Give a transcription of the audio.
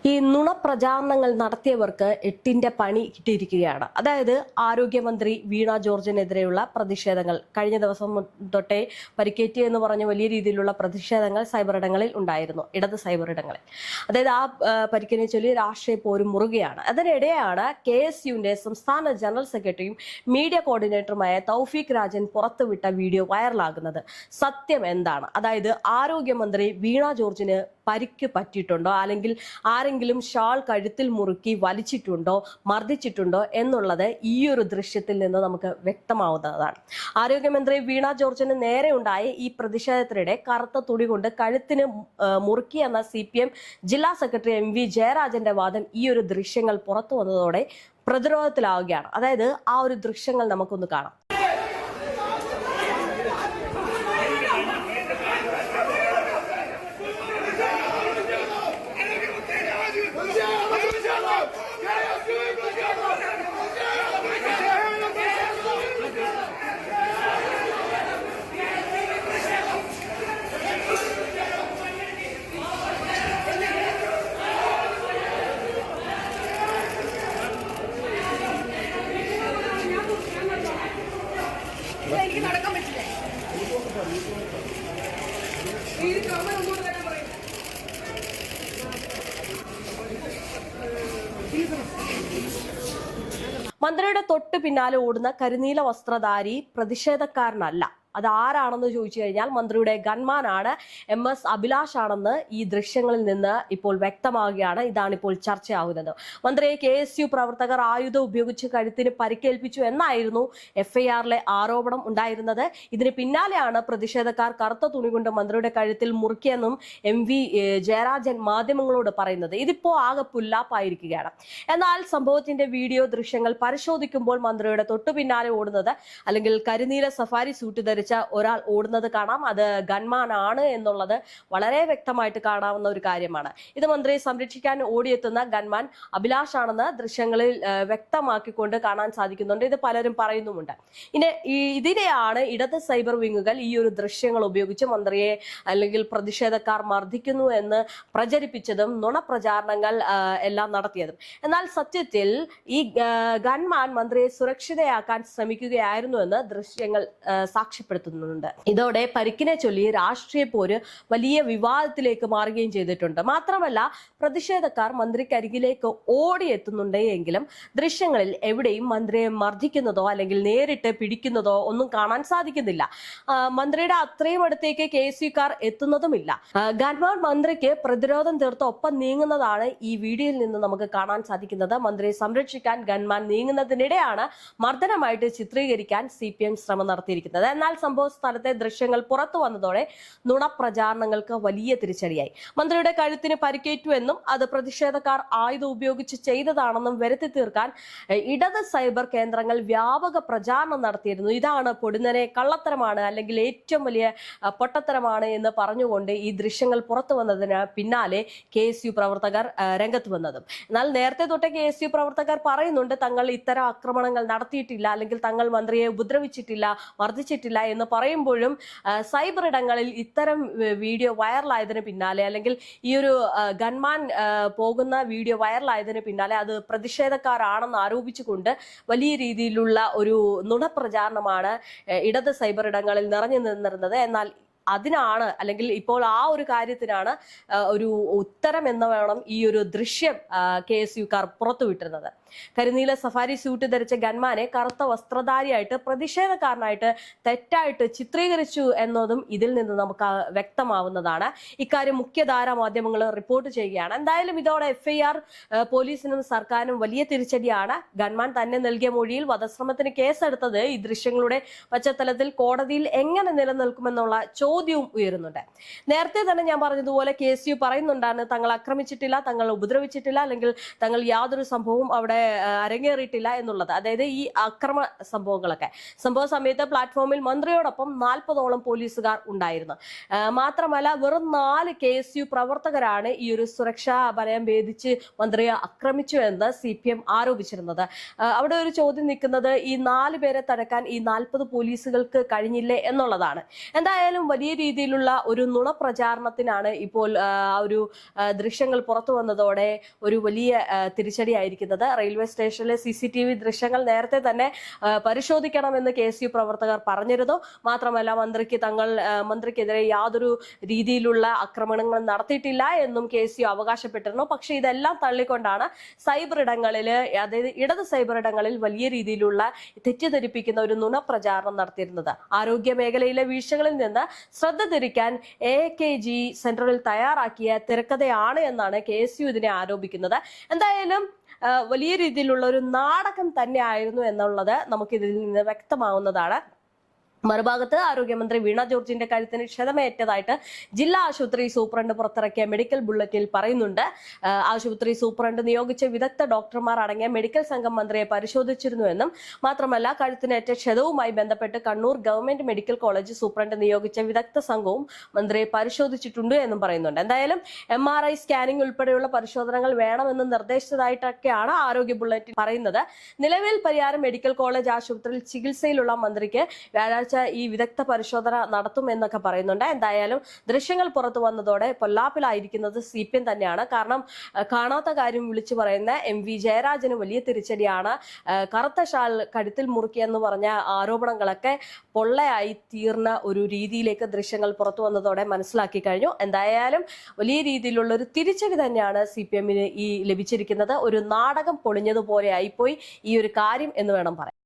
ഈ നുണപ്രചാരണങ്ങൾ നടത്തിയവർക്ക് എട്ടിന്റെ പണി കിട്ടിയിരിക്കുകയാണ്. അതായത് ആരോഗ്യമന്ത്രി വീണ ജോർജിനെതിരെയുള്ള പ്രതിഷേധങ്ങൾ കഴിഞ്ഞ ദിവസം തൊട്ടേ പരിക്കേറ്റി എന്ന് പറഞ്ഞ് വലിയ രീതിയിലുള്ള പ്രതിഷേധങ്ങൾ സൈബർ ഇടങ്ങളിൽ ഉണ്ടായിരുന്നു, ഇടത് സൈബർ ഇടങ്ങളിൽ. അതായത് ആ പരിക്കിനെ ചൊല്ലി രാഷ്ട്രീയ പോരും മുറുകയാണ്. അതിനിടെയാണ് KSUവിന്റെ സംസ്ഥാന ജനറൽ സെക്രട്ടറിയും മീഡിയ കോർഡിനേറ്ററുമായ തൗഫീഖ് രാജൻ പുറത്തുവിട്ട വീഡിയോ വൈറലാകുന്നത്. സത്യം എന്താണ്? അതായത് ആരോഗ്യമന്ത്രി വീണ ജോർജിന് പരിക്ക് പറ്റിയിട്ടുണ്ടോ, അല്ലെങ്കിൽ ആരെങ്കിലും ഷാൾ കഴുത്തിൽ മുറുക്കി വലിച്ചിട്ടുണ്ടോ, മർദ്ദിച്ചിട്ടുണ്ടോ എന്നുള്ളത് ഈ ഒരു ദൃശ്യത്തിൽ നിന്ന് നമുക്ക് വ്യക്തമാവുന്നതാണ്. ആരോഗ്യമന്ത്രി വീണ ജോർജിന് നേരെ ഉണ്ടായ ഈ പ്രതിഷേധത്തിനിടെ കറുത്ത തുണി കൊണ്ട് കഴുത്തിന് മുറുക്കി എന്ന CPM ജില്ലാ സെക്രട്ടറി MV ജയരാജന്റെ വാദം ഈ ഒരു ദൃശ്യങ്ങൾ പുറത്തു വന്നതോടെ പ്രതിരോധത്തിലാവുകയാണ്. അതായത് ആ ഒരു ദൃശ്യങ്ങൾ നമുക്കൊന്ന് കാണാം. എനിക്ക് നടക്കാൻ പറ്റില്ല. മന്ത്രിയുടെ തൊട്ട് പിന്നാലെ ഓടുന്ന കരിനീല വസ്ത്രധാരി പ്രതിഷേധക്കാരനല്ല. അത് ആരാണെന്ന് ചോദിച്ചു കഴിഞ്ഞാൽ മന്ത്രിയുടെ ഗൺമാനാണ്, MS അഭിലാഷ് ആണെന്ന് ഈ ദൃശ്യങ്ങളിൽ നിന്ന് ഇപ്പോൾ വ്യക്തമാവുകയാണ്. ഇതാണിപ്പോൾ ചർച്ചയാകുന്നത്. മന്ത്രിയെ KSU പ്രവർത്തകർ ആയുധം ഉപയോഗിച്ച് കഴുത്തിന് പരിക്കേൽപ്പിച്ചു എന്നായിരുന്നു FIR-ലെ ആരോപണം ഉണ്ടായിരുന്നത്. ഇതിന് പിന്നാലെയാണ് പ്രതിഷേധക്കാർ കറുത്ത തുണി കൊണ്ട് മന്ത്രിയുടെ കഴുത്തിൽ മുറുക്കിയെന്നും MV ജയരാജൻ മാധ്യമങ്ങളോട് പറയുന്നത്. ഇതിപ്പോ ആകെ പുല്ലാപ്പായിരിക്കുകയാണ്. എന്നാൽ സംഭവത്തിന്റെ വീഡിയോ ദൃശ്യങ്ങൾ പരിശോധിക്കുമ്പോൾ മന്ത്രിയുടെ തൊട്ടു പിന്നാലെ ഓടുന്നത്, അല്ലെങ്കിൽ കരിനീല സഫാരി സൂട്ട് ധരിച്ച ഒരാൾ ഓടുന്നത് കാണാം. അത് ഗൺമാൻ ആണ് എന്നുള്ളത് വളരെ വ്യക്തമായിട്ട് കാണാവുന്ന ഒരു കാര്യമാണ്. ഇത് മന്ത്രിയെ സംരക്ഷിക്കാൻ ഓടിയെത്തുന്ന ഗൺമാൻ അഭിലാഷ് ആണെന്ന് ദൃശ്യങ്ങളിൽ വ്യക്തമാക്കിക്കൊണ്ട് കാണാൻ സാധിക്കുന്നുണ്ട്. ഇത് പലരും പറയുന്നുമുണ്ട്. ഇതിനെയാണ് ഇടത് സൈബർ വിങ്ങുകൾ ഈ ഒരു ദൃശ്യങ്ങൾ ഉപയോഗിച്ച് മന്ത്രിയെ അല്ലെങ്കിൽ പ്രതിഷേധക്കാർ മർദ്ദിക്കുന്നു എന്ന് പ്രചരിപ്പിച്ചതും നുണപ്രചാരണങ്ങൾ എല്ലാം നടത്തിയതും. എന്നാൽ സത്യത്തിൽ ഈ ഗൺമാൻ മന്ത്രിയെ സുരക്ഷിതയാക്കാൻ ശ്രമിക്കുകയായിരുന്നു എന്ന് ദൃശ്യങ്ങൾ സാക്ഷ്യപ്പെടുത്തുന്നുണ്ട്. ഇതോടെ പരിക്കിനെ ചൊല്ലി രാഷ്ട്രീയ പോര് വലിയ വിവാദത്തിലേക്ക് മാറുകയും ചെയ്തിട്ടുണ്ട്. മാത്രമല്ല, പ്രതിഷേധക്കാർ മന്ത്രിക്കരികിലേക്ക് ഓടിയെത്തുന്നുണ്ട് എങ്കിലും ദൃശ്യങ്ങളിൽ എവിടെയും മന്ത്രിയെ മർദ്ദിക്കുന്നതോ അല്ലെങ്കിൽ നേരിട്ട് പിടിക്കുന്നതോ ഒന്നും കാണാൻ സാധിക്കുന്നില്ല. മന്ത്രിയുടെ അത്രയും അടുത്തേക്ക് KSUക്കാർ എത്തുന്നതുമില്ല. ഗൺമാൻ മന്ത്രിക്ക് പ്രതിരോധം തീർത്ത് ഒപ്പം നീങ്ങുന്നതാണ് ഈ വീഡിയോയിൽ നിന്ന് നമുക്ക് കാണാൻ സാധിക്കുന്നത്. മന്ത്രിയെ സംരക്ഷിക്കാൻ ഗൺമാൻ നീങ്ങുന്നതിനിടെയാണ് മർദ്ദനമായിട്ട് ചിത്രീകരിക്കാൻ CPM ശ്രമം നടത്തിയിരിക്കുന്നത്. എന്നാൽ സംഭവ സ്ഥലത്തെ ദൃശ്യങ്ങൾ പുറത്തു വന്നതോടെ നുണപ്രചാരണങ്ങൾക്ക് വലിയ തിരിച്ചടിയായി. മന്ത്രിയുടെ കഴുത്തിന് പരിക്കേറ്റു എന്നും അത് പ്രതിഷേധക്കാർ ആയുധം ഉപയോഗിച്ച് ചെയ്തതാണെന്നും വരുത്തി തീർക്കാൻ ഇടത് സൈബർ കേന്ദ്രങ്ങൾ വ്യാപക പ്രചാരണം നടത്തിയിരുന്നു. ഇതാണ് പൊടുന്നനെ കള്ളത്തരമാണ് അല്ലെങ്കിൽ ഏറ്റവും വലിയ പൊട്ടത്തരമാണ് എന്ന് പറഞ്ഞുകൊണ്ട് ഈ ദൃശ്യങ്ങൾ പുറത്തു വന്നതിന് പിന്നാലെ KSU പ്രവർത്തകർ രംഗത്ത് വന്നതും. എന്നാൽ നേരത്തെ തൊട്ടേ KSU പ്രവർത്തകർ പറയുന്നുണ്ട്, തങ്ങൾ ഇത്തരം ആക്രമണങ്ങൾ നടത്തിയിട്ടില്ല, അല്ലെങ്കിൽ തങ്ങൾ മന്ത്രിയെ ഉപദ്രവിച്ചിട്ടില്ല, മർദ്ദിച്ചിട്ടില്ല എന്ന് പറയുമ്പോഴും സൈബർ ഇടങ്ങളിൽ ഇത്തരം വീഡിയോ വൈറലായതിനു പിന്നാലെ, അല്ലെങ്കിൽ ഈ ഒരു ഗൺമാൻ പോകുന്ന വീഡിയോ വൈറലായതിനു പിന്നാലെ അത് പ്രതിഷേധക്കാരാണെന്ന് ആരോപിച്ചുകൊണ്ട് വലിയ രീതിയിലുള്ള ഒരു നുണപ്രചാരണമാണ് ഇടത് സൈബർ ഇടങ്ങളിൽ നിറഞ്ഞു നിന്നിരുന്നത്. എന്നാൽ അതിനാണ്, അല്ലെങ്കിൽ ഇപ്പോൾ ആ ഒരു കാര്യത്തിനാണ് ഒരു ഉത്തരം എന്ന് വേണം ഈ ഒരു ദൃശ്യം KSUക്കാർ പുറത്തുവിട്ടിരുന്നത്. കരിനീല സഫാരി സ്യൂട്ട് ധരിച്ച ഗൺമാനെ കറുത്ത വസ്ത്രധാരിയായിട്ട് പ്രതിഷേധക്കാരനായിട്ട് തെറ്റായിട്ട് ചിത്രീകരിച്ചു എന്നതും ഇതിൽ നിന്ന് നമുക്ക് വ്യക്തമാവുന്നതാണ്. ഇക്കാര്യം മുഖ്യധാര മാധ്യമങ്ങൾ റിപ്പോർട്ട് ചെയ്യുകയാണ്. എന്തായാലും ഇതോടെ FIR പോലീസിനും സർക്കാരിനും വലിയ തിരിച്ചടിയാണ്. ഗൺമാൻ തന്നെ നൽകിയ മൊഴിയിൽ വധശ്രമത്തിന് കേസെടുത്തത് ഈ ദൃശ്യങ്ങളുടെ പശ്ചാത്തലത്തിൽ കോടതിയിൽ എങ്ങനെ നിലനിൽക്കുമെന്നുള്ള ചോദ്യവും ഉയരുന്നുണ്ട്. നേരത്തെ തന്നെ ഞാൻ പറഞ്ഞതുപോലെ KSU പറയുന്നുണ്ടാണ്, തങ്ങൾ ആക്രമിച്ചിട്ടില്ല, തങ്ങൾ ഉപദ്രവിച്ചിട്ടില്ല, അല്ലെങ്കിൽ തങ്ങൾ യാതൊരു സംഭവവും അവിടെ അരങ്ങേറിയിട്ടില്ല എന്നുള്ളത്. അതായത് ഈ അക്രമ സംഭവ സമയത്ത് പ്ലാറ്റ്ഫോമിൽ മന്ത്രിയോടൊപ്പം 40ഓളം പോലീസുകാർ ഉണ്ടായിരുന്നു. മാത്രമല്ല, വെറും 4 KSU പ്രവർത്തകരാണ് ഈ ഒരു സുരക്ഷാ വലയം ഭേദിച്ച് മന്ത്രിയെ ആക്രമിച്ചു എന്ന് CPM ആരോപിച്ചിരുന്നത്. അവിടെ ഒരു ചോദ്യം നിൽക്കുന്നത്, ഈ 4 പേരെ തടക്കാൻ ഈ 40 പോലീസുകൾക്ക് കഴിഞ്ഞില്ലേ എന്നുള്ളതാണ്. എന്തായാലും വലിയ വലിയ രീതിയിലുള്ള ഒരു നുണ പ്രചാരണത്തിനാണ് ഇപ്പോൾ ഒരു ദൃശ്യങ്ങൾ പുറത്തു വന്നതോടെ ഒരു വലിയ തിരിച്ചടിയായിരിക്കുന്നത്. റെയിൽവേ സ്റ്റേഷനിലെ CCTV ദൃശ്യങ്ങൾ നേരത്തെ തന്നെ പരിശോധിക്കണമെന്ന് KSU പ്രവർത്തകർ പറഞ്ഞിരുന്നു. മാത്രമല്ല മന്ത്രിക്കെതിരെ യാതൊരു രീതിയിലുള്ള ആക്രമണങ്ങൾ നടത്തിയിട്ടില്ല എന്നും KSU അവകാശപ്പെട്ടിരുന്നു. പക്ഷേ ഇതെല്ലാം തള്ളിക്കൊണ്ടാണ് സൈബർ ഇടങ്ങളിൽ, അതായത് ഇടത് സൈബർ ഇടങ്ങളിൽ വലിയ രീതിയിലുള്ള തെറ്റിദ്ധരിപ്പിക്കുന്ന ഒരു നുണ പ്രചാരണം നടത്തിയിരുന്നത്. ആരോഗ്യ മേഖലയിലെ വീഴ്ചകളിൽ നിന്ന് ശ്രദ്ധ തിരിക്കാൻ AKG സെന്ററിൽ തയ്യാറാക്കിയ തിരക്കഥയാണ് എന്നാണ് KSU ഇതിനെ ആരോപിക്കുന്നത്. എന്തായാലും വലിയ രീതിയിലുള്ള ഒരു നാടകം തന്നെയായിരുന്നു എന്നുള്ളത് നമുക്കിതിൽ നിന്ന് വ്യക്തമാവുന്നതാണ്. മറുഭാഗത്ത് ആരോഗ്യമന്ത്രി വീണ ജോർജിന്റെ കഴുത്തിന് ക്ഷതമേറ്റതായിട്ട് ജില്ലാ ആശുപത്രി സൂപ്രണ്ട് പുറത്തിറക്കിയ മെഡിക്കൽ ബുള്ളറ്റിനിൽ പറയുന്നുണ്ട്. ആശുപത്രി സൂപ്രണ്ട് നിയോഗിച്ച വിദഗ്ധ ഡോക്ടർമാർ അടങ്ങിയ മെഡിക്കൽ സംഘം മന്ത്രിയെ പരിശോധിച്ചിരുന്നുവെന്നും മാത്രമല്ല കഴുത്തിനേറ്റ ക്ഷതവുമായി ബന്ധപ്പെട്ട് Kannur government medical college superintendent നിയോഗിച്ച വിദഗ്ധ സംഘവും മന്ത്രിയെ പരിശോധിച്ചിട്ടുണ്ട് എന്നും പറയുന്നുണ്ട്. എന്തായാലും MRI സ്കാനിംഗ് ഉൾപ്പെടെയുള്ള പരിശോധനകൾ വേണമെന്ന് നിർദ്ദേശിച്ചതായിട്ടൊക്കെയാണ് ആരോഗ്യ ബുള്ളറ്റിൻ പറയുന്നത്. നിലവിൽ പരിയാരം മെഡിക്കൽ കോളേജ് ആശുപത്രിയിൽ ചികിത്സയിലുള്ള മന്ത്രിക്ക് വ്യാഴാഴ്ച ഈ വിദഗ്ധ പരിശോധന നടത്തും എന്നൊക്കെ പറയുന്നുണ്ട്. എന്തായാലും ദൃശ്യങ്ങൾ പുറത്തു വന്നതോടെ പൊല്ലാപ്പിലായിരിക്കുന്നത് CPM തന്നെയാണ്. കാരണം കാണാത്ത കാര്യം വിളിച്ചു പറയുന്ന MV ജയരാജന് വലിയ തിരിച്ചടിയാണ്. കറുത്ത ഷാൾ കഴുത്തിൽ മുറുക്കിയെന്ന് പറഞ്ഞ ആരോപണങ്ങളൊക്കെ പൊള്ളയായി തീർന്ന ഒരു രീതിയിലേക്ക് ദൃശ്യങ്ങൾ പുറത്തു വന്നതോടെ മനസ്സിലാക്കി കഴിഞ്ഞു. എന്തായാലും വലിയ രീതിയിലുള്ള ഒരു തിരിച്ചടി തന്നെയാണ് CPM-ന് ഈ ലഭിച്ചിരിക്കുന്നത്. ഒരു നാടകം പൊളിഞ്ഞതുപോലെ ആയിപ്പോയി ഈ ഒരു കാര്യം എന്ന് വേണം പറയാൻ.